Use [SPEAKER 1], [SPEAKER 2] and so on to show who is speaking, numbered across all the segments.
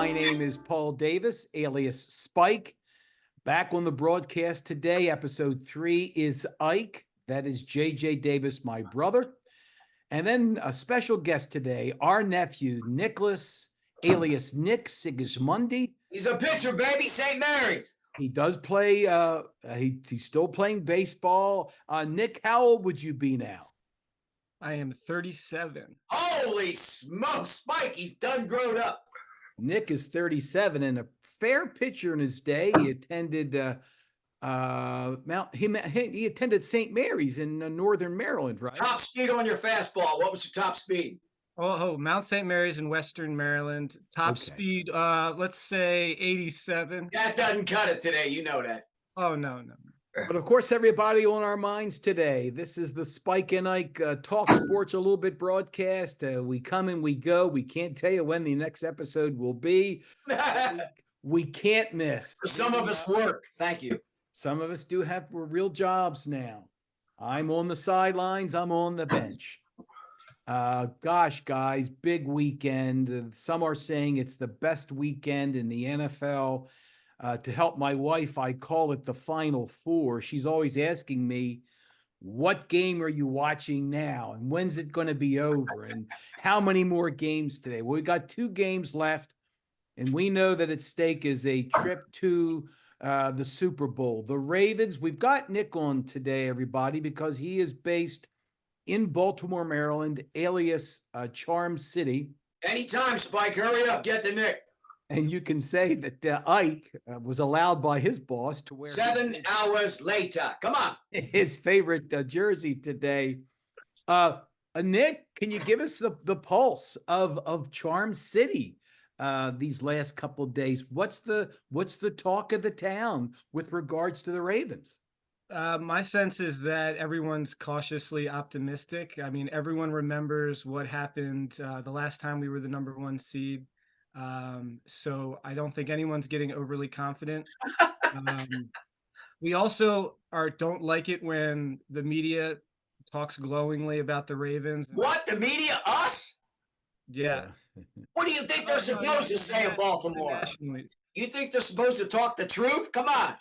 [SPEAKER 1] My name is Paul Davis, alias Spike. Back on the broadcast today, episode 3 is Ike. That is JJ Davis, my brother. And then a special guest today, our nephew, Nicholas, alias Nick Sigmismondi.
[SPEAKER 2] He's a pitcher, baby, St. Mary's.
[SPEAKER 1] He does play, he's still playing baseball. Nick, how old would you be now?
[SPEAKER 3] I am 37.
[SPEAKER 2] Holy smokes, Spike, he's done grown up.
[SPEAKER 1] Nick is 37 and a fair pitcher in his day. He attended he attended St. Mary's in northern Maryland, right?
[SPEAKER 2] Top speed on your fastball. What was your top speed?
[SPEAKER 3] Oh, Mount St. Mary's in Western Maryland. Top speed, let's say 87.
[SPEAKER 2] That doesn't cut it today. You know that.
[SPEAKER 3] Oh, no.
[SPEAKER 1] But of course, everybody on our minds today, this is the Spike and Ike Talk Sports a little bit broadcast. We come and we go. We can't tell you when the next episode will be. We can't miss.
[SPEAKER 2] For some of us work. Thank you.
[SPEAKER 1] Some of us do have real jobs now. I'm on the sidelines. I'm on the bench. Gosh, guys, big weekend. Some are saying it's the best weekend in the NFL. To help my wife, I call it the Final Four. She's always asking me, what game are you watching now? And when's it going to be over? And how many more games today? Well, we got 2 games left, and we know that at stake is a trip to the Super Bowl. The Ravens, we've got Nick on today, everybody, because he is based in Baltimore, Maryland, alias Charm City.
[SPEAKER 2] Anytime, Spike. Hurry up. Get to Nick.
[SPEAKER 1] And you can say that Ike was allowed by his boss to wear
[SPEAKER 2] 7 hours later. Come on.
[SPEAKER 1] his favorite jersey today. Nick, can you give us the pulse of Charm City these last couple of days? What's the talk of the town with regards to the Ravens?
[SPEAKER 3] My sense is that everyone's cautiously optimistic. I mean, everyone remembers what happened the last time we were the number 1 seed. So I don't think anyone's getting overly confident. We also don't like it when the media talks glowingly about the Ravens.
[SPEAKER 2] What? The media? Us?
[SPEAKER 3] Yeah.
[SPEAKER 2] What do you think they're supposed to say in Baltimore? You think they're supposed to talk the truth? Come on.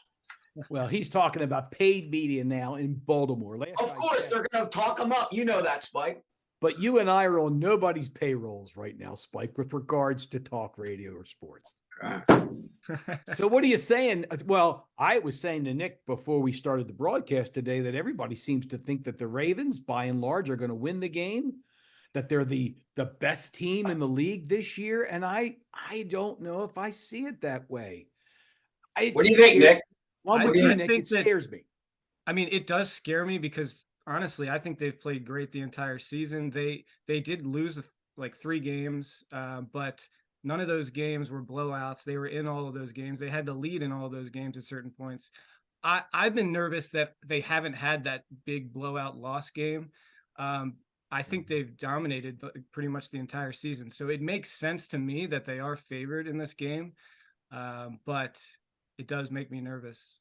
[SPEAKER 1] Well, he's talking about paid media now in Baltimore.
[SPEAKER 2] Of course, they're going to talk them up. You know that, Spike.
[SPEAKER 1] But you and I are on nobody's payrolls right now, Spike, with regards to talk radio or sports. So what are you saying? Well, I was saying to Nick before we started the broadcast today that everybody seems to think that the Ravens, by and large, are going to win the game, that they're the best team in the league this year. And I don't know if I see it that way.
[SPEAKER 2] What do you think, Nick?
[SPEAKER 1] Well, Nick, it scares me.
[SPEAKER 3] I mean, it does scare me because honestly, I think they've played great the entire season. They did lose like 3 games, but none of those games were blowouts. They were in all of those games. They had to lead in all of those games at certain points. I've been nervous that they haven't had that big blowout loss game. I think they've dominated pretty much the entire season. So it makes sense to me that they are favored in this game, but it does make me nervous.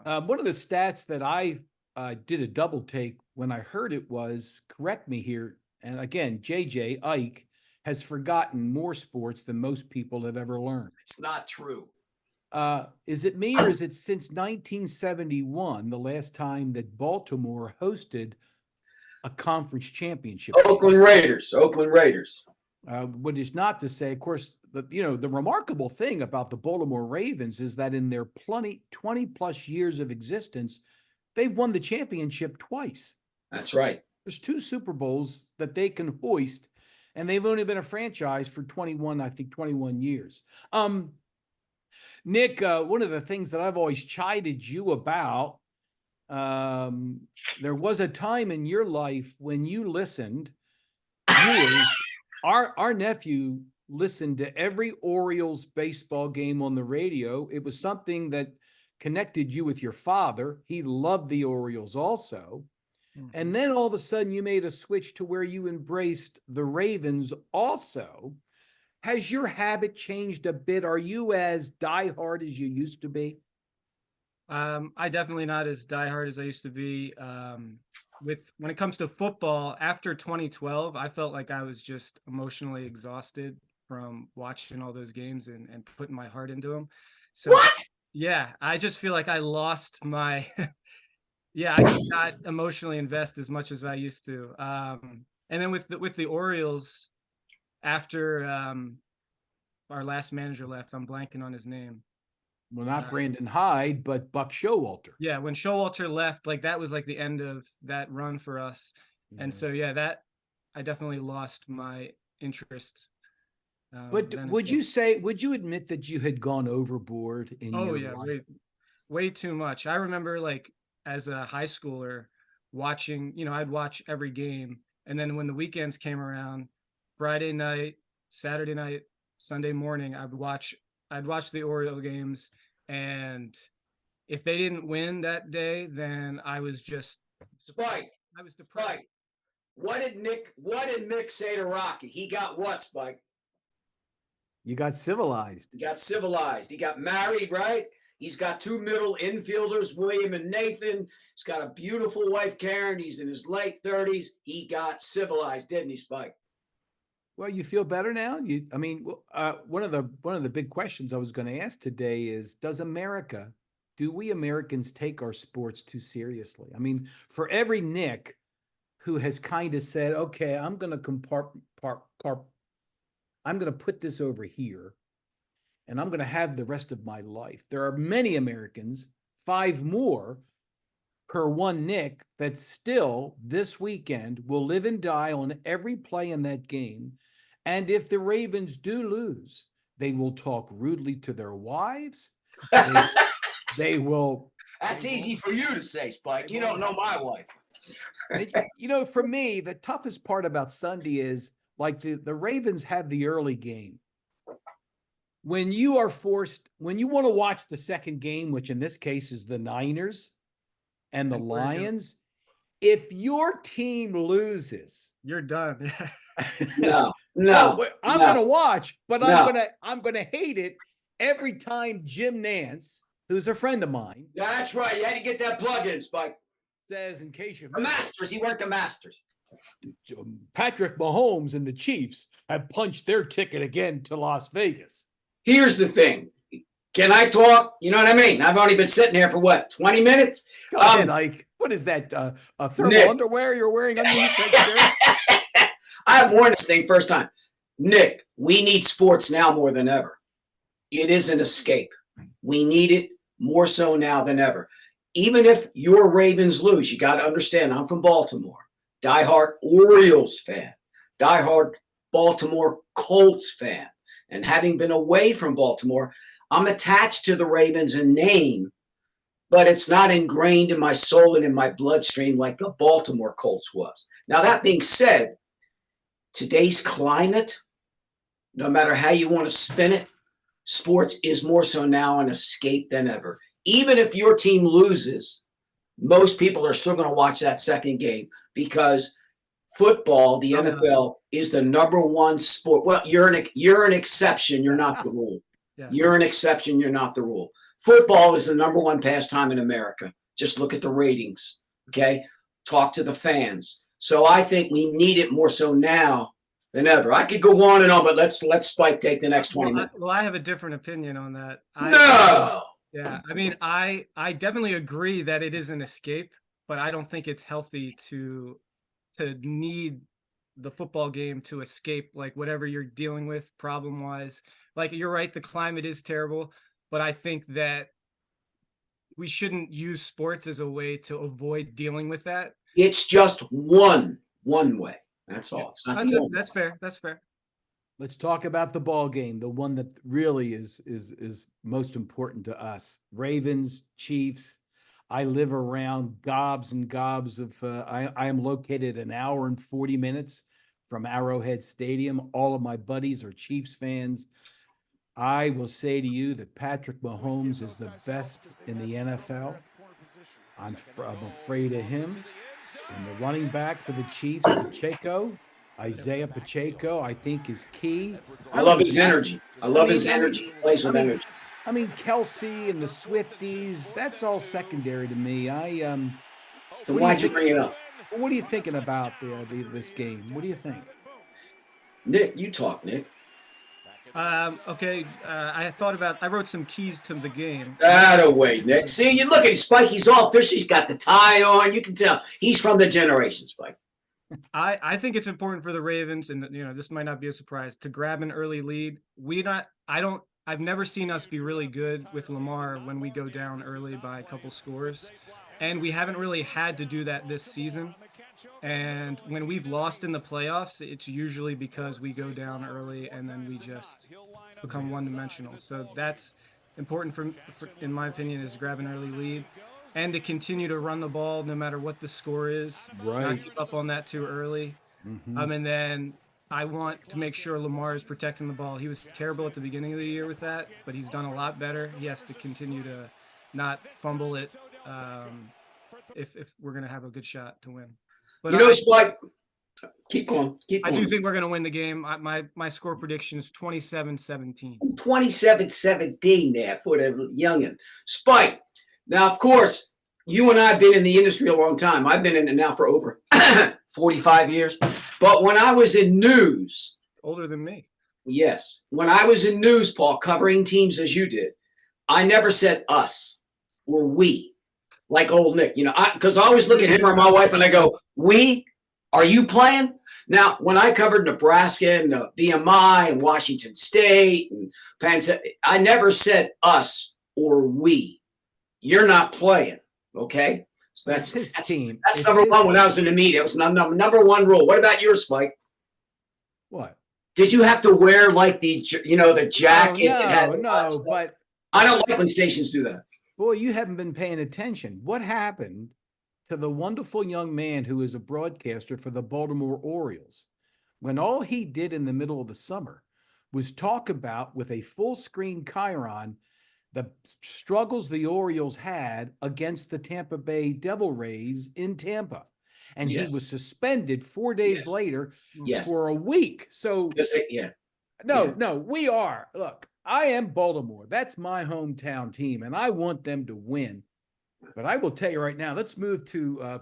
[SPEAKER 1] One of the stats that I did a double take when I heard it was, correct me here, and again, JJ Ike has forgotten more sports than most people have ever learned.
[SPEAKER 2] It's not true.
[SPEAKER 1] Is it me or is it since 1971, the last time that Baltimore hosted a conference championship?
[SPEAKER 2] Oakland Raiders.
[SPEAKER 1] What is not to say, of course, the remarkable thing about the Baltimore Ravens is that in their 20 plus years of existence, they've won the championship twice.
[SPEAKER 2] That's right.
[SPEAKER 1] There's 2 Super Bowls that they can hoist, and they've only been a franchise for 21 years. Nick, one of the things that I've always chided you about, there was a time in your life when you listened. Our nephew listened to every Orioles baseball game on the radio. It was something that connected you with your father. He loved the Orioles also. Mm-hmm. And then all of a sudden you made a switch to where you embraced the Ravens also. Has your habit changed a bit? Are you as diehard as you used to be?
[SPEAKER 3] I definitely not as diehard as I used to be. When it comes to football, after 2012, I felt like I was just emotionally exhausted from watching all those games and putting my heart into them. So
[SPEAKER 2] What?
[SPEAKER 3] yeah, I just feel like I lost my yeah, I could not emotionally invest as much as I used to. And then with the Orioles, after our last manager left, I'm blanking on his name.
[SPEAKER 1] Well, not Brandon Hyde, but Buck Showalter.
[SPEAKER 3] Yeah, when Showalter left, like that was like the end of that run for us. And so yeah, that I definitely lost my interest.
[SPEAKER 1] But
[SPEAKER 3] then
[SPEAKER 1] would you admit that you had gone overboard in
[SPEAKER 3] oh
[SPEAKER 1] your
[SPEAKER 3] yeah,
[SPEAKER 1] life?
[SPEAKER 3] way too much. I remember like as a high schooler watching, I'd watch every game. And then when the weekends came around, Friday night, Saturday night, Sunday morning, I'd watch the Oriole games. And if they didn't win that day, then I was just
[SPEAKER 2] Spike.
[SPEAKER 3] I was depressed.
[SPEAKER 2] Spike. What did Nick say to Rocky? He got what, Spike?
[SPEAKER 1] You got civilized.
[SPEAKER 2] He got civilized. He got married, right? He's got 2 middle infielders, William and Nathan. He's got a beautiful wife, Karen. He's in his late 30s. He got civilized, didn't he, Spike?
[SPEAKER 1] Well, you feel better now. One of the big questions I was going to ask today is: do we Americans take our sports too seriously? I mean, for every Nick who has kind of said, "Okay, I'm going to I'm going to put this over here, and I'm going to have the rest of my life." There are many Americans, 5 more per one Nick, that still this weekend will live and die on every play in that game. And if the Ravens do lose, they will talk rudely to their wives. They will.
[SPEAKER 2] That's easy for you to say, Spike. You don't know my wife.
[SPEAKER 1] For me, the toughest part about Sunday is like the Ravens have the early game. When you want to watch the second game, which in this case is the Niners and the Lions, if your team loses,
[SPEAKER 3] you're done.
[SPEAKER 2] No,
[SPEAKER 1] I'm going to watch, but I'm going to hate it every time Jim Nance, who's a friend of mine.
[SPEAKER 2] That's right. You had to get that plug in, Spike.
[SPEAKER 1] Says, in case you
[SPEAKER 2] the Masters, he worked the Masters.
[SPEAKER 1] Patrick Mahomes and the Chiefs have punched their ticket again to Las Vegas.
[SPEAKER 2] Here's the thing. Can I talk? You know what I mean? I've only been sitting here for what, 20 minutes?
[SPEAKER 1] Go ahead, Ike. What is that? A thermal underwear you're wearing underneath that shirt?
[SPEAKER 2] I've worn this thing first time. Nick, we need sports now more than ever. It is an escape. We need it more so now than ever. Even if your Ravens lose, you got to understand, I'm from Baltimore. Diehard Orioles fan. Diehard Baltimore Colts fan. And having been away from Baltimore, I'm attached to the Ravens in name, but it's not ingrained in my soul and in my bloodstream like the Baltimore Colts was. Now, that being said, today's climate, no matter how you want to spin it, sports is more so now an escape than ever. Even if your team loses, most people are still going to watch that second game because football, the NFL, is the #1 sport. Well, you're an exception. You're not the rule. Yeah. You're an exception. You're not the rule. Football is the #1 pastime in America. Just look at the ratings. Okay, talk to the fans. So I think we need it more so now than ever. I could go on and on, but let's Spike take the next 20 minutes.
[SPEAKER 3] Well, I have a different opinion on that.
[SPEAKER 2] No.
[SPEAKER 3] Yeah, I mean, I definitely agree that it is an escape, but I don't think it's healthy to need the football game to escape like whatever you're dealing with problem wise. Like you're right, the climate is terrible, but I think that we shouldn't use sports as a way to avoid dealing with that.
[SPEAKER 2] It's just one way. That's all. It's not
[SPEAKER 3] that's fair. That's fair.
[SPEAKER 1] Let's talk about the ball game, the one that really is most important to us. Ravens, Chiefs. I live around gobs and gobs of. I am located an hour and 40 minutes from Arrowhead Stadium. All of my buddies are Chiefs fans. I will say to you that Patrick Mahomes is the best in the NFL. I'm afraid of him. And the running back for the Chiefs, Isaiah Pacheco, I think is key.
[SPEAKER 2] I love his energy. I love his energy. He plays with energy.
[SPEAKER 1] I mean, Kelsey and the Swifties, that's all secondary to me.
[SPEAKER 2] So why'd you bring it up?
[SPEAKER 1] What are you thinking about this game? What do you think?
[SPEAKER 2] Nick, you talk, Nick.
[SPEAKER 3] Okay. I wrote some keys to the game.
[SPEAKER 2] That away, Nick. See, you look at Spike. He's all fishy. He's got the tie on. You can tell he's from the generation, Spike.
[SPEAKER 3] I think it's important for the Ravens, and this might not be a surprise, to grab an early lead. I've never seen us be really good with Lamar when we go down early by a couple scores, and we haven't really had to do that this season. And when we've lost in the playoffs, it's usually because we go down early and then we just become one-dimensional. So that's important in my opinion, is grab an early lead and to continue to run the ball no matter what the score is.
[SPEAKER 1] Right.
[SPEAKER 3] Not give up on that too early. And then I want to make sure Lamar is protecting the ball. He was terrible at the beginning of the year with that, but he's done a lot better. He has to continue to not fumble it if we're going to have a good shot to win. But
[SPEAKER 2] Spike, keep going.
[SPEAKER 3] I do think we're going to win the game. My score prediction is 27-17.
[SPEAKER 2] 27-17 there for the youngin. Spike. Now, of course, you and I have been in the industry a long time. I've been in it now for over 45 years. But when I was in news.
[SPEAKER 3] Older than me.
[SPEAKER 2] Yes. When I was in news, Paul, covering teams as you did, I never said us or we. Like old Nick, because I always look at him or my wife and I go, we, are you playing? Now, when I covered Nebraska and the VMI and Washington State and Penn State, I never said us or we. You're not playing, okay? So that's
[SPEAKER 1] his team.
[SPEAKER 2] That's number one when I was in the media. It was number one rule. What about yours, Spike?
[SPEAKER 1] What?
[SPEAKER 2] Did you have to wear like the jacket?
[SPEAKER 1] No, but
[SPEAKER 2] I don't like when stations do that.
[SPEAKER 1] Boy, you haven't been paying attention. What happened to the wonderful young man who is a broadcaster for the Baltimore Orioles when all he did in the middle of the summer was talk about, with a full screen chyron, the struggles the Orioles had against the Tampa Bay Devil Rays in Tampa? And he was suspended 4 days later for a week. So no, we are. Look, I am Baltimore. That's my hometown team, and I want them to win. But I will tell you right now, let's move to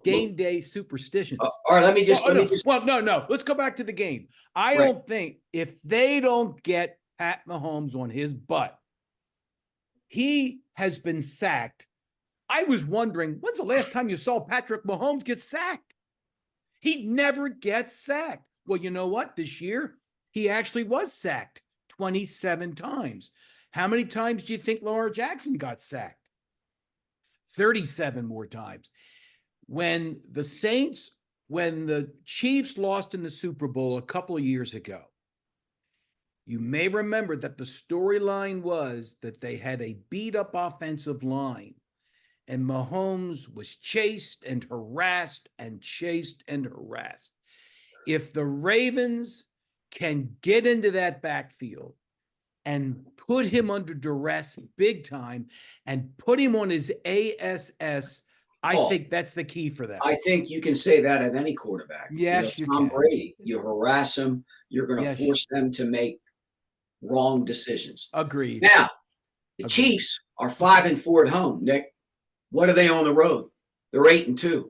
[SPEAKER 1] game day superstitions.
[SPEAKER 2] All right, let me just.
[SPEAKER 1] No. Let's go back to the game. I don't think if they don't get Pat Mahomes on his butt, he has been sacked. I was wondering, when's the last time you saw Patrick Mahomes get sacked? He never gets sacked. Well, you know what? This year, he actually was sacked 27 times. How many times do you think Lamar Jackson got sacked? 37 more times. When the Chiefs lost in the Super Bowl a couple of years ago, you may remember that the storyline was that they had a beat-up offensive line, and Mahomes was chased and harassed and chased and harassed. If the Ravens can get into that backfield and put him under duress big time and put him on his ASS, I think that's the key for them.
[SPEAKER 2] I think you can say that of any quarterback.
[SPEAKER 1] Yes,
[SPEAKER 2] Tom Brady, you harass them, you're going to force them to make wrong decisions.
[SPEAKER 1] Agreed.
[SPEAKER 2] Now, the Chiefs are 5-4 at home, Nick. What are they on the road? They're 8-2.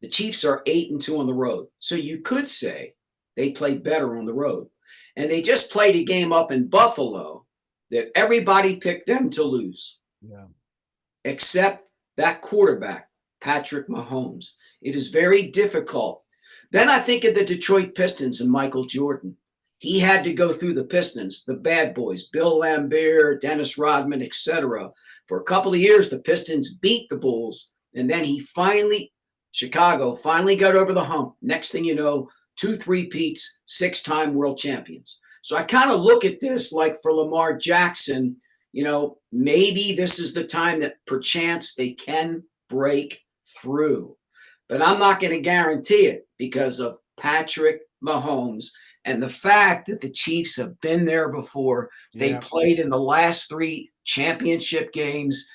[SPEAKER 2] The Chiefs are 8-2 on the road. So you could say they played better on the road. And they just played a game up in Buffalo that everybody picked them to lose.
[SPEAKER 1] Yeah.
[SPEAKER 2] Except that quarterback, Patrick Mahomes. It is very difficult. Then I think of the Detroit Pistons and Michael Jordan. He had to go through the Pistons, the bad boys, Bill Laimbeer, Dennis Rodman, etc. For a couple of years, the Pistons beat the Bulls. And then Chicago finally got over the hump. Next thing you know, 2 3-peats, 6-time world champions. So I kind of look at this like for Lamar Jackson, maybe this is the time that perchance they can break through. But I'm not going to guarantee it because of Patrick Mahomes and the fact that the Chiefs have been there before. They played in the last 3 championship games,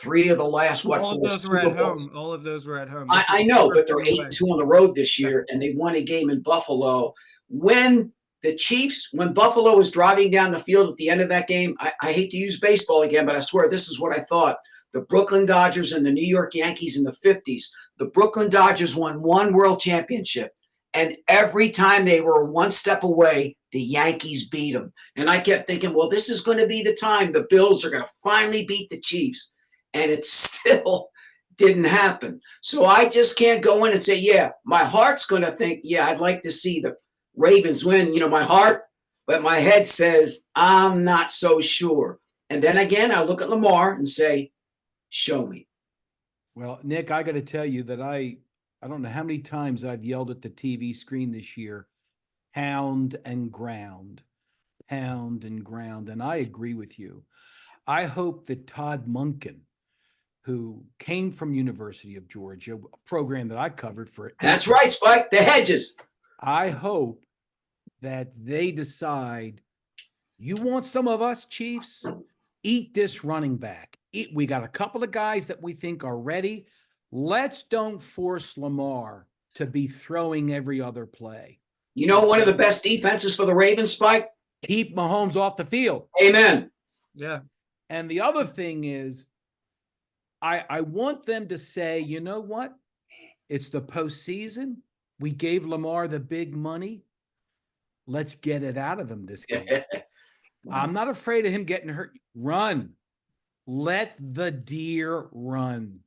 [SPEAKER 2] 3 of the last,
[SPEAKER 3] All of those were at home. All of those were at home.
[SPEAKER 2] I know, but they're 8-2 on the road this year, and they won a game in Buffalo. When Buffalo was driving down the field at the end of that game, I hate to use baseball again, but I swear this is what I thought. The Brooklyn Dodgers and the New York Yankees in the 50s. The Brooklyn Dodgers won 1 world championship, And every time they were one step away, the Yankees beat them. And I kept thinking, well, this is going to be the time the Bills are going to finally beat the Chiefs. And it still didn't happen. So I just can't go in and say, yeah, my heart's going to think, yeah, I'd like to see the Ravens win, my heart, but my head says, I'm not so sure. And then again, I look at Lamar and say, show me.
[SPEAKER 1] Well, Nick, I got to tell you that I don't know how many times I've yelled at the TV screen this year, pound and ground, pound and ground. And I agree with you. I hope that Todd Monken, who came from University of Georgia, a program that I covered for.
[SPEAKER 2] That's right, Spike, the hedges.
[SPEAKER 1] I hope that they decide, you want some of us, Chiefs? Eat this running back. We got a couple of guys that we think are ready. Let's don't force Lamar to be throwing every other play.
[SPEAKER 2] One of the best defenses for the Ravens, Spike?
[SPEAKER 1] Keep Mahomes off the field.
[SPEAKER 2] Amen.
[SPEAKER 3] Yeah.
[SPEAKER 1] And the other thing is, I want them to say, you know what? It's the postseason. We gave Lamar the big money. Let's get it out of him this game. I'm not afraid of him getting hurt. Run. Let the deer run.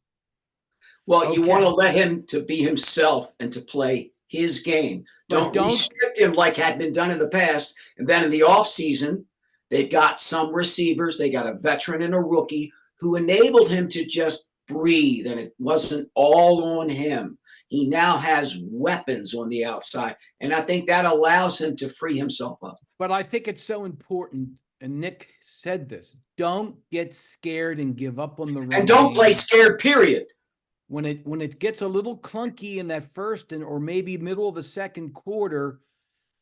[SPEAKER 2] Well, you want to let him to be himself and to play his game. Don't restrict him like had been done in the past. And then in the offseason, they've got some receivers. They got a veteran and a rookie who enabled him to just breathe, and it wasn't all on him. He now has weapons on the outside, and I think that allows him to free himself up.
[SPEAKER 1] But I think it's so important, and Nick said this, don't get scared and give up on the run.
[SPEAKER 2] And don't play scared, period.
[SPEAKER 1] When it gets a little clunky in that first or maybe middle of the second quarter,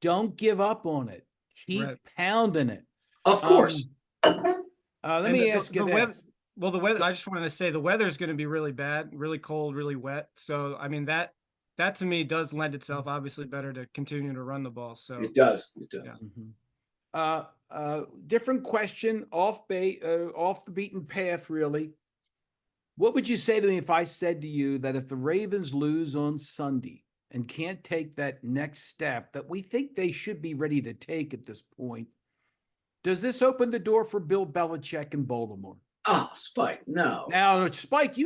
[SPEAKER 1] don't give up on it. Keep pounding it.
[SPEAKER 2] Of course.
[SPEAKER 1] Let me ask you this.
[SPEAKER 3] The weather, I just wanted to say the weather is going to be really bad, really cold, really wet. So, I mean, that to me does lend itself obviously better to continue to run the ball. So
[SPEAKER 2] it does.
[SPEAKER 1] Yeah. Different question, off the beaten path, really. What would you say to me if I said to you that if the Ravens lose on Sunday and can't take that next step that we think they should be ready to take at this point, does this open the door for Bill Belichick in Baltimore?
[SPEAKER 2] Oh, Spike, no.
[SPEAKER 1] Now, Spike,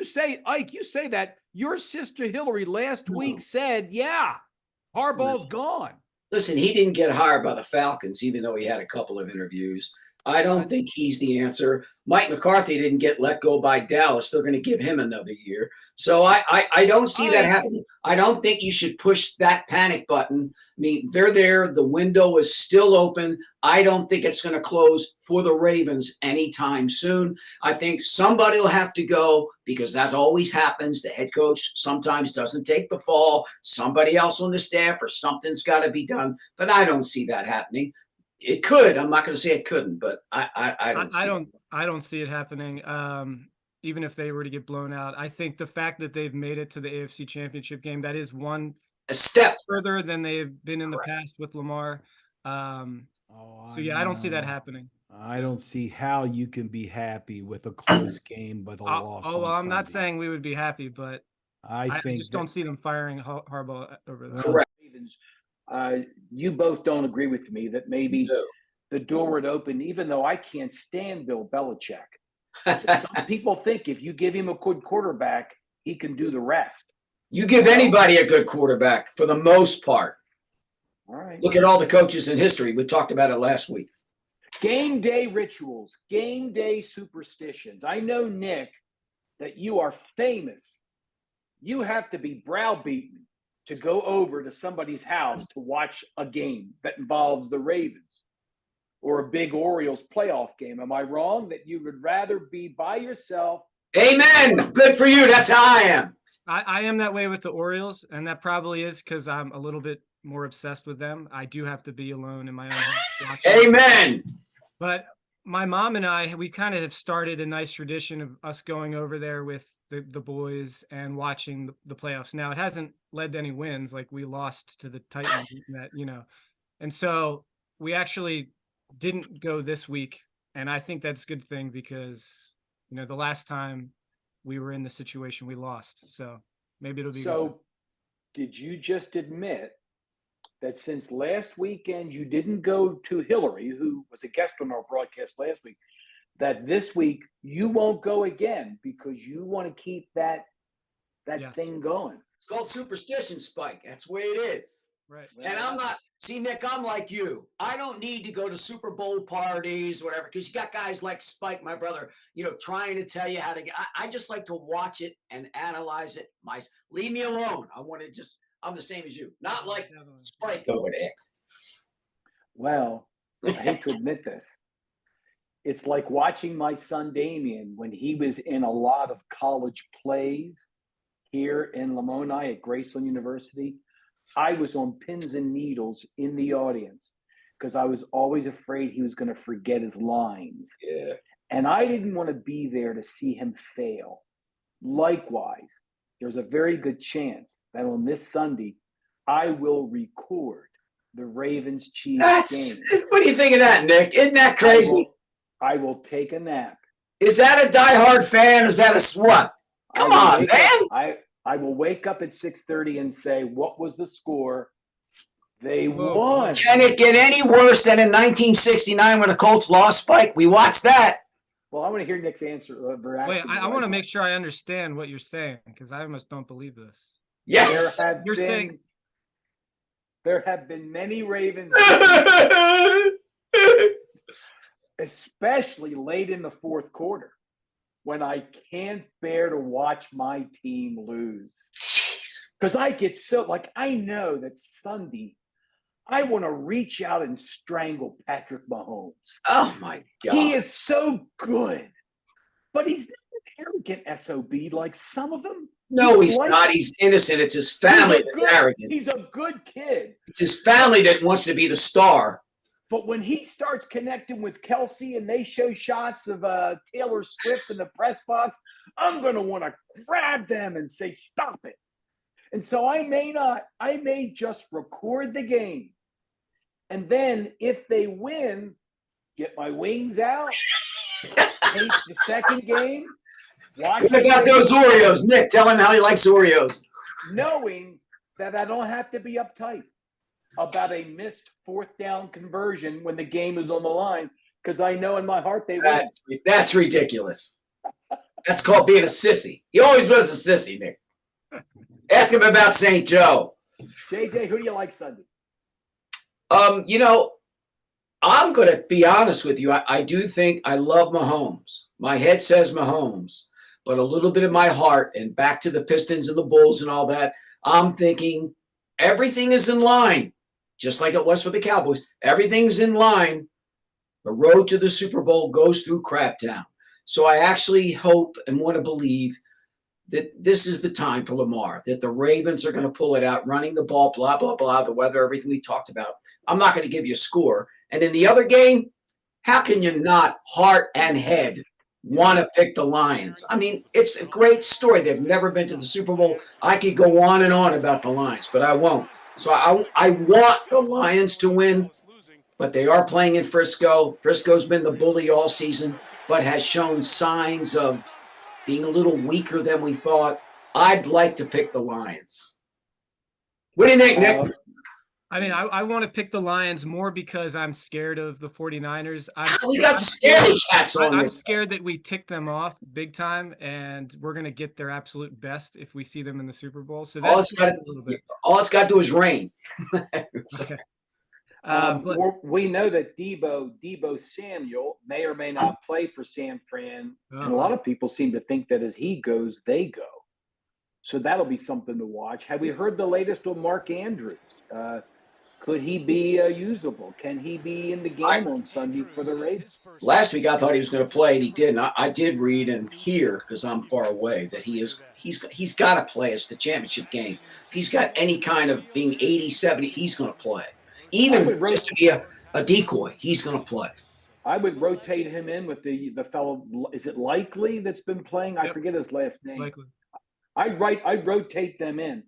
[SPEAKER 1] Ike, you say that. Your sister Hillary last week said, yeah, Harbaugh's gone.
[SPEAKER 2] Listen, he didn't get hired by the Falcons, even though he had a couple of interviews. I don't think he's the answer. Mike McCarthy didn't get let go by Dallas. They're going to give him another year. So I don't see that happening. I don't think you should push that panic button. I mean, they're there. The window is still open. I don't think it's going to close for the Ravens anytime soon. I think somebody will have to go because that always happens. The head coach sometimes doesn't take the fall. Somebody else on the staff or something's got to be done. But I don't see that happening. It could. I'm not going to say it couldn't, but
[SPEAKER 3] I don't see it happening. Even if they were to get blown out, I think the fact that they've made it to the AFC Championship game, that is a step further than they've been in the past with Lamar. I don't see that happening.
[SPEAKER 1] I don't see how you can be happy with a close game, but a loss.
[SPEAKER 3] I'm not saying we would be happy, but I just don't see them firing Harbaugh over there.
[SPEAKER 2] Correct.
[SPEAKER 4] You both don't agree with me that maybe the door would open, even though I can't stand Bill Belichick. Some people think if you give him a good quarterback, he can do the rest.
[SPEAKER 2] You give anybody a good quarterback for the most part.
[SPEAKER 4] All right.
[SPEAKER 2] Look at all the coaches in history. We talked about it last week.
[SPEAKER 4] Game day rituals, game day superstitions. I know, Nick, that you are famous. You have to be browbeaten to go over to somebody's house to watch a game that involves the Ravens or a big Orioles playoff game. Am I wrong that you would rather be by yourself?
[SPEAKER 2] Amen. Good for you. That's how I am.
[SPEAKER 3] I am that way with the Orioles, and that probably is because I'm a little bit more obsessed with them. I do have to be alone in my own house.
[SPEAKER 2] Amen.
[SPEAKER 3] But my mom and I, we kind of have started a nice tradition of us going over there with the boys and watching the playoffs. Now, it hasn't led to any wins. Like, we lost to the Titans, and so we actually didn't go this week. And I think that's a good thing because, the last time we were in the situation, we lost. So maybe it'll be good.
[SPEAKER 4] Did you just admit that since last weekend you didn't go to Hillary, who was a guest on our broadcast last week, that this week you won't go again because you want to keep that thing going.
[SPEAKER 2] It's called superstition, Spike. That's the way it is.
[SPEAKER 3] Right.
[SPEAKER 2] And I'm not, see, Nick, I'm like you. I don't need to go to Super Bowl parties, whatever, because you got guys like Spike, my brother, trying to tell you how to get. I just like to watch it and analyze it. Leave me alone. I'm the same as you. Not like Spike over there.
[SPEAKER 4] Well, I hate to admit this. It's like watching my son Damien when he was in a lot of college plays here in Lamoni at Graceland University. I was on pins and needles in the audience because I was always afraid he was going to forget his lines.
[SPEAKER 2] Yeah.
[SPEAKER 4] And I didn't want to be there to see him fail. Likewise, there's a very good chance that on this Sunday, I will record the Ravens-Chiefs game.
[SPEAKER 2] What do you think of that, Nick? Isn't that crazy?
[SPEAKER 4] I will take a nap.
[SPEAKER 2] Is that a diehard fan? Is that a what? Come on, man.
[SPEAKER 4] I will wake up at 6:30 and say, what was the score? They won.
[SPEAKER 2] Can it get any worse than in 1969 when the Colts lost, Spike? We watched that.
[SPEAKER 4] Well, I want to hear Nick's answer.
[SPEAKER 3] Wait, I want to make sure I understand what you're saying because I almost don't believe this.
[SPEAKER 2] Yes.
[SPEAKER 4] There have been many Ravens, especially late in the fourth quarter, when I can't bear to watch my team lose. Because I get I know that Sunday, I want to reach out and strangle Patrick Mahomes.
[SPEAKER 2] Oh, my God.
[SPEAKER 4] He is so good. But he's not an arrogant SOB like some of them.
[SPEAKER 2] No, he's not. He's innocent. It's his family that's arrogant.
[SPEAKER 4] He's a good kid.
[SPEAKER 2] It's his family that wants to be the star.
[SPEAKER 4] But when he starts connecting with Kelsey and they show shots of Taylor Swift in the press box, I'm going to want to grab them and say, stop it. And so I may just record the game. And then if they win, get my wings out, take the second game, watch it.
[SPEAKER 2] Check out those Oreos. Nick, tell him how he likes Oreos.
[SPEAKER 4] Knowing that I don't have to be uptight about a missed fourth down conversion when the game is on the line, because I know in my heart they win.
[SPEAKER 2] That's ridiculous. That's called being a sissy. He always was a sissy, Nick. Ask him about St. Joe.
[SPEAKER 4] JJ, who do you like Sunday?
[SPEAKER 2] I'm going to be honest with you. I do think I love Mahomes. My head says Mahomes, but a little bit of my heart, and back to the Pistons and the Bulls and all that, I'm thinking everything is in line. Just like it was for the Cowboys. Everything's in line. The road to the Super Bowl goes through Craptown. So I actually hope and want to believe that this is the time for Lamar, that the Ravens are going to pull it out, running the ball, blah, blah, blah, the weather, everything we talked about. I'm not going to give you a score. And in the other game, how can you not, heart and head, want to pick the Lions? I mean, it's a great story. They've never been to the Super Bowl. I could go on and on about the Lions, but I won't. So I want the Lions to win, but they are playing in Frisco. Frisco's been the bully all season, but has shown signs of being a little weaker than we thought. I'd like to pick the Lions. What do you think, Nick?
[SPEAKER 3] I want to pick the Lions more because I'm scared of the 49ers.
[SPEAKER 2] We got scary cats on
[SPEAKER 3] I'm
[SPEAKER 2] this.
[SPEAKER 3] scared that we tick them off big time, and we're going to get their absolute best if we see them in the Super Bowl. So
[SPEAKER 2] All
[SPEAKER 3] that's
[SPEAKER 2] it's got to do is rain.
[SPEAKER 3] Okay.
[SPEAKER 4] We know that Debo Samuel may or may not play for San Fran. And a lot of people seem to think that as he goes, they go. So that'll be something to watch. Have we heard the latest on Mark Andrews? Could he be usable? Can he be in the game on Sunday for the Ravens?
[SPEAKER 2] Last week I thought he was going to play, and he didn't. I did read and hear, because I'm far away, that he's got to play us the championship game. If he's got any kind of being 80, 70, he's going to play. Even just to be a decoy, he's going to play.
[SPEAKER 4] I would rotate him in with the fellow. Is it Likely that's been playing? I forget his last name.
[SPEAKER 3] Likely.
[SPEAKER 4] I'd rotate them in.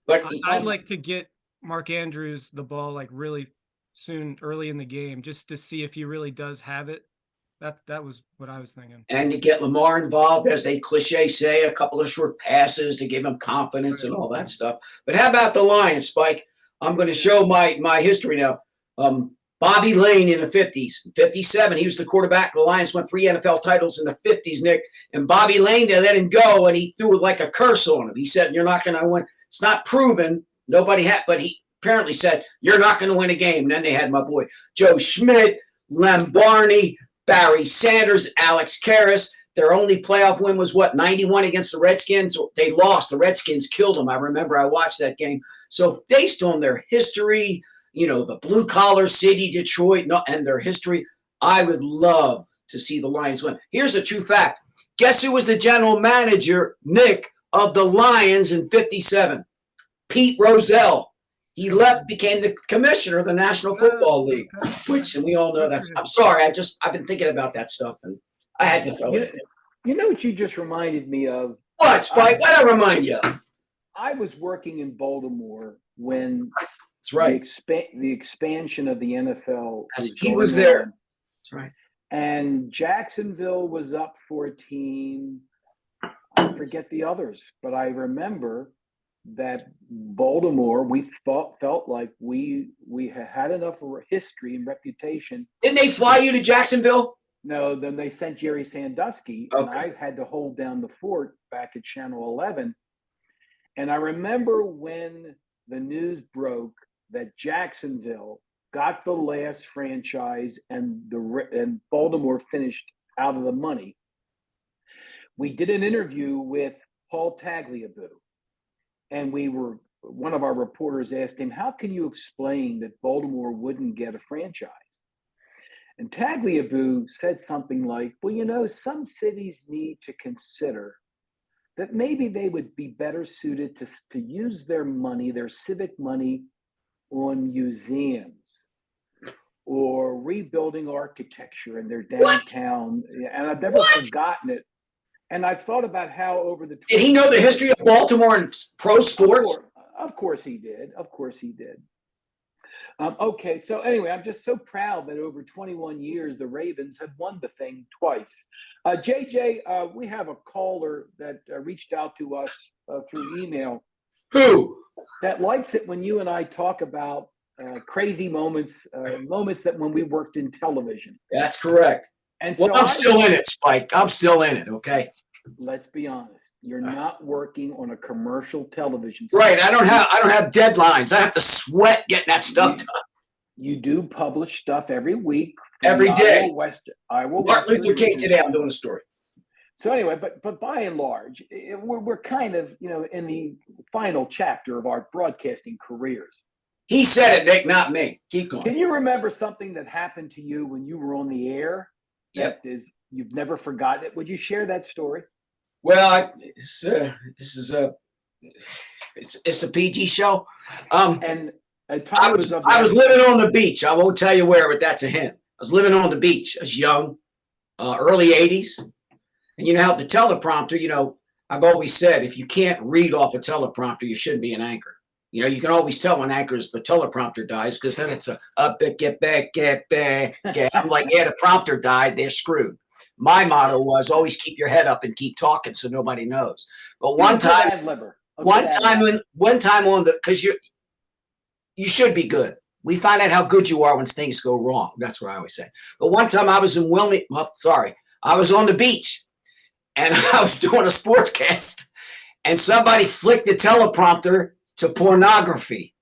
[SPEAKER 2] But
[SPEAKER 3] I'd like to get Mark Andrews the ball like really soon, early in the game, just to see if he really does have it. That was what I was thinking.
[SPEAKER 2] And to get Lamar involved, as they cliche say, a couple of short passes to give him confidence and all that stuff. But how about the Lions, Spike? I'm going to show my history now. Bobby Lane in the 50s, 57. He was the quarterback. The Lions won 3 NFL titles in the 50s, Nick. And Bobby Lane, they let him go, and he threw like a curse on him. He said, "You're not going to win." It's not proven. Nobody had, but he apparently said, "You're not going to win a game." And then they had my boy Joe Schmidt, Lem Barney, Barry Sanders, Alex Karras. Their only playoff win was, 91 against the Redskins? They lost. The Redskins killed them. I remember I watched that game. So based on their history, the blue-collar city, Detroit, and their history, I would love to see the Lions win. Here's a true fact. Guess who was the general manager, Nick, of the Lions in 57? Pete Rozelle. He left, became the commissioner of the National Football League, and we all know that's – I'm sorry. I've been thinking about that stuff, and I had to throw it in.
[SPEAKER 4] You know what you just reminded me of?
[SPEAKER 2] What, Spike? What did I remind you of?
[SPEAKER 4] I was working in Baltimore when
[SPEAKER 2] That's right.
[SPEAKER 4] the expansion of the NFL
[SPEAKER 2] He was there.
[SPEAKER 4] on.
[SPEAKER 2] That's right.
[SPEAKER 4] And Jacksonville was up for a team. I forget the others, but I remember that Baltimore, we felt like we had enough history and reputation.
[SPEAKER 2] Didn't they fly you to Jacksonville?
[SPEAKER 4] No, then they sent Jerry Sandusky, and I had to hold down the fort back at Channel 11. And I remember when the news broke that Jacksonville got the last franchise and Baltimore finished out of the money. We did an interview with Paul Tagliabue, and one of our reporters asked him, "How can you explain that Baltimore wouldn't get a franchise?" And Tagliabue said something like, "Well, some cities need to consider that maybe they would be better suited to use their money, their civic money, on museums or rebuilding architecture in their downtown." And I've never forgotten it. And I've thought about how over the—
[SPEAKER 2] Did he know the history of Baltimore and pro sports?
[SPEAKER 4] Of course he did. Of course he did. Okay, so anyway, I'm just so proud that over 21 years, the Ravens have won the thing twice. JJ, we have a caller that reached out to us through email.
[SPEAKER 2] Who?
[SPEAKER 4] That likes it when you and I talk about crazy moments, moments that when we worked in television.
[SPEAKER 2] That's correct.
[SPEAKER 4] And
[SPEAKER 2] well,
[SPEAKER 4] so
[SPEAKER 2] I'm still in it, Spike. I'm still in it, okay?
[SPEAKER 4] Let's be honest. You're not working on a commercial television.
[SPEAKER 2] Right. I don't have deadlines. I have to sweat getting that stuff done.
[SPEAKER 4] You do publish stuff every week.
[SPEAKER 2] Every day.
[SPEAKER 4] Martin
[SPEAKER 2] Luther King today, I'm doing a story.
[SPEAKER 4] So anyway, but by and large, we're kind of, in the final chapter of our broadcasting careers.
[SPEAKER 2] He said it, Nick, not me. Keep going.
[SPEAKER 4] Can you remember something that happened to you when you were on the air?
[SPEAKER 2] Yep.
[SPEAKER 4] You've never forgotten it. Would you share that story?
[SPEAKER 2] Well, it's a PG show.
[SPEAKER 4] And
[SPEAKER 2] I was living on the beach. I won't tell you where, but that's a hint. I was living on the beach. I was young, early 80s. And you know how the teleprompter, I've always said, if you can't read off a teleprompter, you shouldn't be an anchor. You can always tell when the teleprompter dies, because then it's get back. I'm like, yeah, the prompter died. They're screwed. My motto was always keep your head up and keep talking so nobody knows. But one time because you should be good. We find out how good you are when things go wrong. That's what I always say. But one time I was in I was on the beach, and I was doing a sportscast, and somebody flicked the teleprompter to pornography.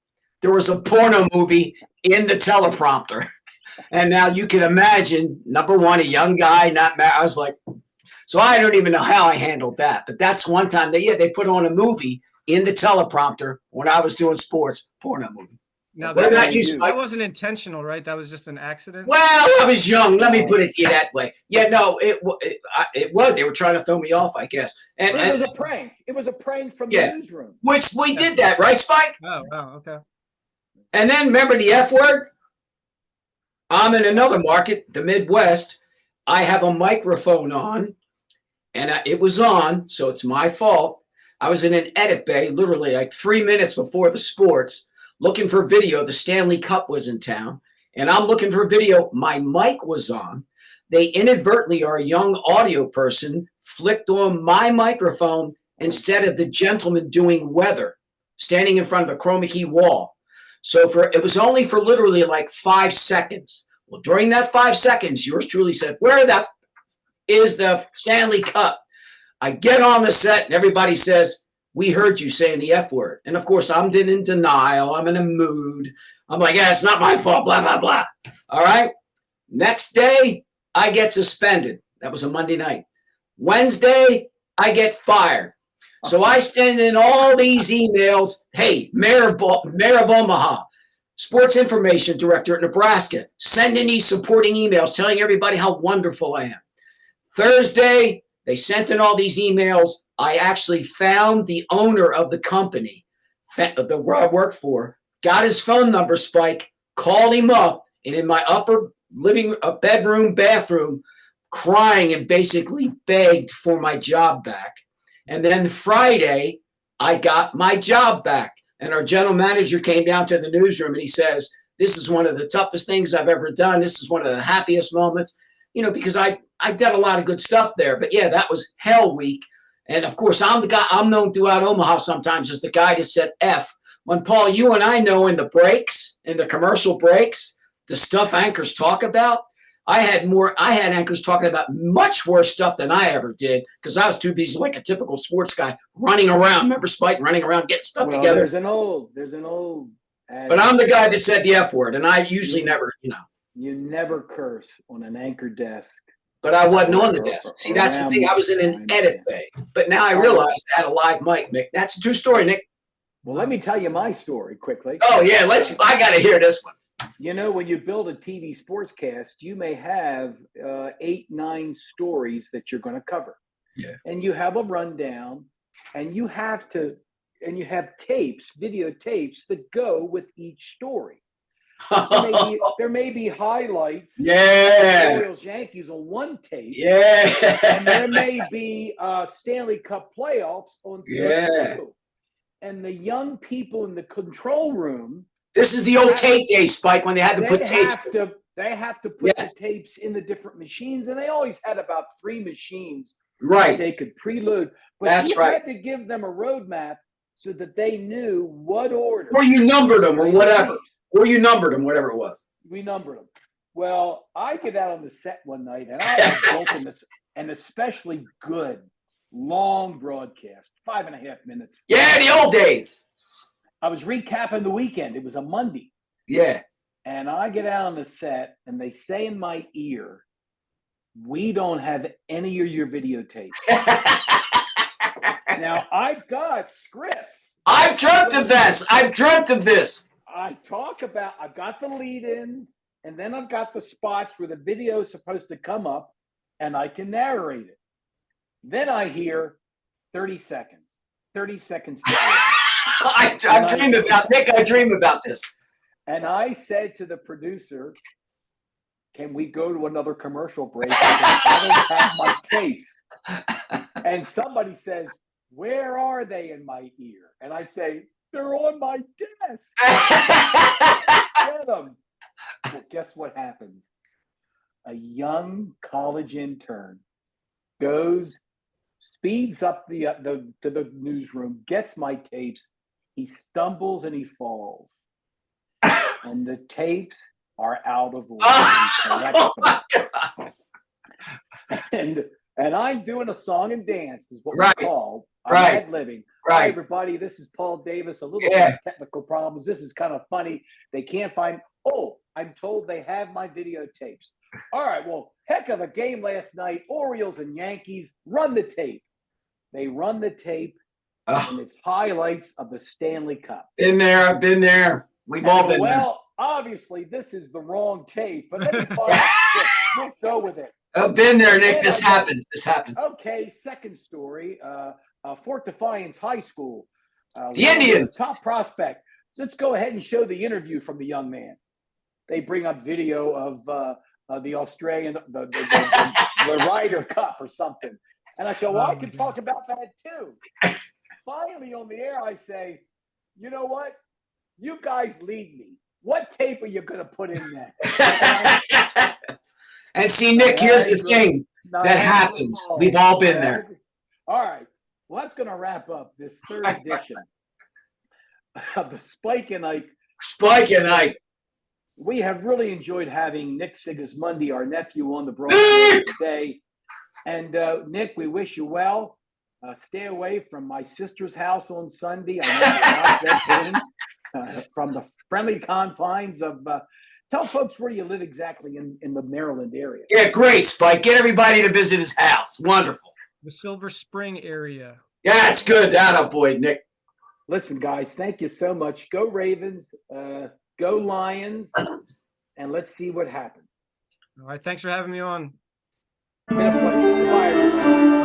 [SPEAKER 2] There was a porno movie in the teleprompter. And now you can imagine, number one, a young guy, not married. I was like, so I don't even know how I handled that. But that's one time they put on a movie in the teleprompter when I was doing sports, porno movie.
[SPEAKER 3] Now that wasn't intentional, right? That was just an accident.
[SPEAKER 2] Well, I was young. Let me put it to you that way. Yeah, no, it was. They were trying to throw me off, I guess. And
[SPEAKER 4] it was a prank. It was a prank from the newsroom.
[SPEAKER 2] Which we did that, right, Spike?
[SPEAKER 3] Oh, okay.
[SPEAKER 2] And then remember the F word? I'm in another market, the Midwest. I have a microphone on, and it was on, so it's my fault. I was in an edit bay, literally like 3 minutes before the sports, looking for video. The Stanley Cup was in town, and I'm looking for video. My mic was on. They inadvertently, our young audio person, flicked on my microphone instead of the gentleman doing weather, standing in front of the chroma key wall. So it was only for literally like 5 seconds. Well, during that 5 seconds, yours truly said, "Where the is the Stanley Cup?" I get on the set and everybody says, "We heard you saying the F word." And of course, I'm in denial. I'm in a mood. I'm like, "Yeah, it's not my fault, blah, blah, blah." All right. Next day, I get suspended. That was a Monday night. Wednesday, I get fired. So I send in all these emails. Hey, Mayor of Omaha, Sports Information Director at Nebraska, sending these supporting emails telling everybody how wonderful I am. Thursday, they sent in all these emails. I actually found the owner of the company that where I work for, got his phone number, Spike, called him up, and in my upper bedroom, bathroom, crying and basically begged for my job back. And then Friday, I got my job back. And our general manager came down to the newsroom and he says, "This is one of the toughest things I've ever done. This is one of the happiest moments," because I did a lot of good stuff there. But yeah, that was hell week. And of course, I'm the guy, I'm known throughout Omaha sometimes as the guy that said F. When Paul, you and I know in the breaks, in the commercial breaks, the stuff anchors talk about, I had anchors talking about much worse stuff than I ever did because I was too busy like a typical sports guy running around. Remember Spike running around getting stuff together?
[SPEAKER 4] There's an old
[SPEAKER 2] But I'm the guy that said the F word, and I usually never.
[SPEAKER 4] You never curse on an anchor desk.
[SPEAKER 2] But I wasn't on the desk. See, that's the thing. I was in an edit bay. But now I realized I had a live mic, Nick. That's a true story, Nick.
[SPEAKER 4] Well, let me tell you my story quickly.
[SPEAKER 2] Oh, yeah. I got to hear this one.
[SPEAKER 4] When you build a TV sportscast, you may have 8, 9 stories that you're going to cover.
[SPEAKER 2] Yeah.
[SPEAKER 4] And you have a rundown, and you have tapes, videotapes that go with each story. There may be highlights.
[SPEAKER 2] Yeah.
[SPEAKER 4] Orioles, Yankees on one tape.
[SPEAKER 2] Yeah.
[SPEAKER 4] And there may be Stanley Cup playoffs on tape too. And the young people in the control room.
[SPEAKER 2] This is the old tape days, Spike, when they had to put tapes.
[SPEAKER 4] They have to put the tapes in the different machines, and they always had about 3 machines
[SPEAKER 2] right
[SPEAKER 4] they could preload. But
[SPEAKER 2] that's
[SPEAKER 4] you
[SPEAKER 2] right.
[SPEAKER 4] had to give them a roadmap so that they knew what order.
[SPEAKER 2] Or you numbered them or whatever. Or you numbered them, whatever it was.
[SPEAKER 4] We numbered them. Well, I get out on the set one night, and I was built in an especially good, long broadcast, 5.5 minutes.
[SPEAKER 2] Yeah, the old days.
[SPEAKER 4] I was recapping the weekend. It was a Monday.
[SPEAKER 2] Yeah.
[SPEAKER 4] And I get out on the set, and they say in my ear, "We don't have any of your videotapes." Now, I've got scripts.
[SPEAKER 2] I've dreamt of this. I've
[SPEAKER 4] got the lead-ins, and then I've got the spots where the video is supposed to come up, and I can narrate it. Then I hear 30 seconds. 30 seconds to
[SPEAKER 2] I dream about this.
[SPEAKER 4] And I said to the producer, "Can we go to another commercial break? I don't have my tapes." And somebody says, "Where are they in my ear?" And I say, "They're on my desk." Get them. Well, guess what happens? A young college intern speeds up to the newsroom, gets my tapes. He stumbles and he falls. And the tapes are out of order.
[SPEAKER 2] Oh my God.
[SPEAKER 4] And I'm doing a song and dance is what we call.
[SPEAKER 2] Right.
[SPEAKER 4] I'm ad-libbing.
[SPEAKER 2] Right.
[SPEAKER 4] Hi, everybody. This is Paul Davis. A little bit of technical problems. This is kind of funny. They can't find. Oh, I'm told they have my videotapes. All right. Well, heck of a game last night. Orioles and Yankees. Run the tape. They run the tape, and it's highlights of the Stanley Cup.
[SPEAKER 2] Been there. I've been there. We've all been there.
[SPEAKER 4] Well, obviously, this is the wrong tape, but let me we'll go with it.
[SPEAKER 2] I've been there, Nick. This happens.
[SPEAKER 4] Okay, second story. Fort Defiance High School.
[SPEAKER 2] The Indians.
[SPEAKER 4] Top prospect. So let's go ahead and show the interview from the young man. They bring up video of the Australian, the Ryder Cup or something. And I said, well, I can talk about that too. Finally on the air, I say, you know what? You guys lead me. What tape are you going to put in there?
[SPEAKER 2] And see, Nick, here's the thing that happens. We've all been there.
[SPEAKER 4] All right. Well, that's going to wrap up this third edition of the Spike and Ike
[SPEAKER 2] Spike and Ike.
[SPEAKER 4] We have really enjoyed having Nick Sigmismondi, our nephew, on the broadcast today. And Nick, we wish you well. Stay away from my sister's house on Sunday. I know you're not that from the friendly confines of. Tell folks where you live exactly in the Maryland area.
[SPEAKER 2] Yeah, great, Spike. Get everybody to visit his house. Wonderful.
[SPEAKER 3] The Silver Spring area.
[SPEAKER 2] Yeah, it's good. That boy, Nick.
[SPEAKER 4] Listen, guys, thank you so much. Go Ravens, go Lions, and let's see what happens.
[SPEAKER 3] All right. Thanks for having me on.
[SPEAKER 4] It's been a pleasure. Goodbye, everyone.